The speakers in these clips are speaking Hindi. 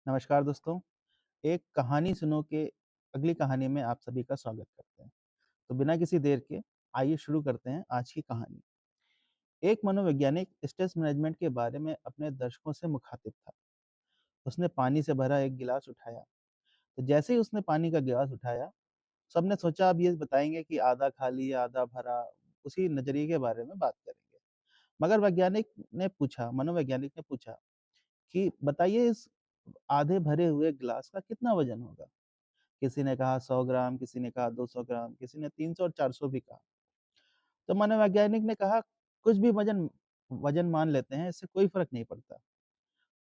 नमस्कार दोस्तों, एक कहानी सुनो के अगली कहानी में आप सभी का स्वागत करते हैं। तो बिना किसी देर के आइए शुरू करते हैं आज की कहानी। एक मनोवैज्ञानिक स्ट्रेस मैनेजमेंट के बारे में अपने दर्शकों से मुखातिब था। उसने पानी से भरा एक गिलास उठाया। तो जैसे ही उसने पानी का गिलास उठाया, सबने सोचा अब ये बताएंगे कि आधा खाली या आधा भरा, उसी नजरिए के बारे में बात करेंगे। मगर मनोवैज्ञानिक ने पूछा कि बताइए इस आधे भरे हुए गिलास का कितना वजन होगा? किसी ने कहा 100 ग्राम, किसी ने कहा 200 ग्राम, किसी ने 300 और 400 भी कहा। तो मनोवैज्ञानिक ने कहा कुछ भी वजन वजन मान लेते हैं, इससे कोई फ़र्क नहीं पड़ता।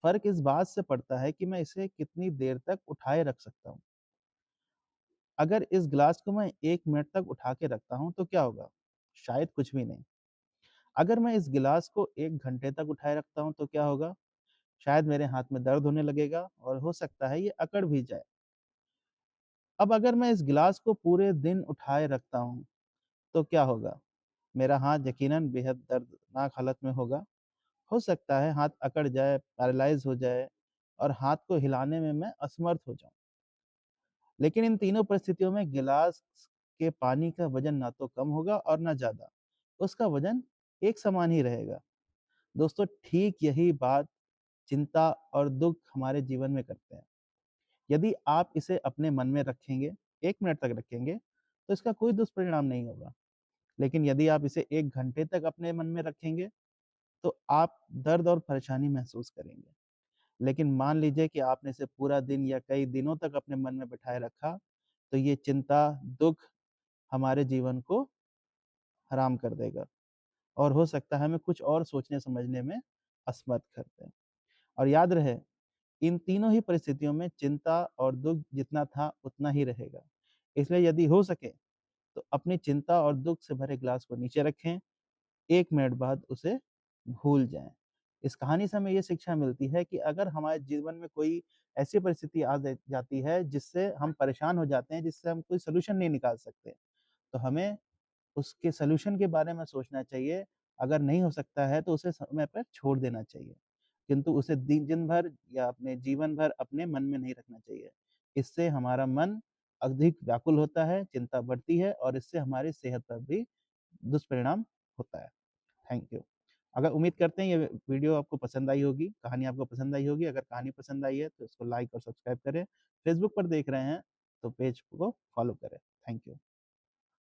फ़र्क इस बात से पड़ता है कि मैं इसे कितनी देर तक उठाए रख सकता हूँ। अगर इस गिलास को मैं 1 मिनट तक उठा के रखता हूँ तो क्या होगा? शायद कुछ भी नहीं। अगर मैं इस गिलास को 1 घंटे तक उठाए रखता हूँ तो क्या होगा? शायद मेरे हाथ में दर्द होने लगेगा और हो सकता है ये अकड़ भी जाए। अब अगर मैं इस गिलास को पूरे दिन उठाए रखता हूँ तो क्या होगा? मेरा हाथ यकीनन बेहद दर्दनाक हालत में होगा। हो सकता है हाथ अकड़ जाए, पैरालाइज़ हो जाए और हाथ को हिलाने में मैं असमर्थ हो जाऊँ। लेकिन इन तीनों परिस्थितियों में गिलास के पानी का वज़न ना तो कम होगा और ना ज़्यादा। उसका वज़न एक समान ही रहेगा। दोस्तों, ठीक यही बात चिंता और दुःख हमारे जीवन में करते हैं। यदि आप इसे अपने मन में रखेंगे, 1 मिनट तक रखेंगे, तो इसका कोई दुष्परिणाम नहीं होगा। लेकिन यदि आप इसे 1 घंटे तक अपने मन में रखेंगे, तो आप दर्द और परेशानी महसूस करेंगे। लेकिन मान लीजिए कि आपने इसे पूरा दिन या कई दिनों तक अपने मन में बिठाए रखा, तो ये चिंता, दुःख हमारे जीवन को हराम कर देगा और हो सकता है हमें कुछ और सोचने-समझने में असमर्थ कर दें। और याद रहे, इन तीनों ही परिस्थितियों में चिंता और दुःख जितना था, उतना ही रहेगा। इसलिए यदि हो सके, तो अपनी चिंता और दुःख से भरे ग्लास को नीचे रखें, 1 मिनट बाद उसे भूल जाएँ। इस कहानी से हमें ये शिक्षा मिलती है कि अगर हमारे जीवन में कोई ऐसी परिस्थिति आ जाती है जिससे हम परेशान हो जाते हैं, जिससे हम कोई सॉल्यूशन नहीं निकाल सकते, तो हमें उसके सॉल्यूशन के बारे में सोचना चाहिए। अगर नहीं हो सकता है तो उसे समय पर छोड़ देना चाहिए। किंतु उसे दिन भर या अपने जीवन भर अपने मन में नहीं रखना चाहिए। इससे हमारा मन अधिक व्याकुल होता है, चिंता बढ़ती है और इससे हमारी सेहत पर भी दुष्परिणाम होता है। Thank you. अगर उम्मीद करते हैं ये वीडियो आपको पसंद आई होगी, कहानी आपको पसंद आई होगी। अगर कहानी पसंद आई है तो इसको लाइक और सब्सक्राइब करें। फेसबुक पर देख रहे हैं तो पेज को फॉलो करें। Thank you.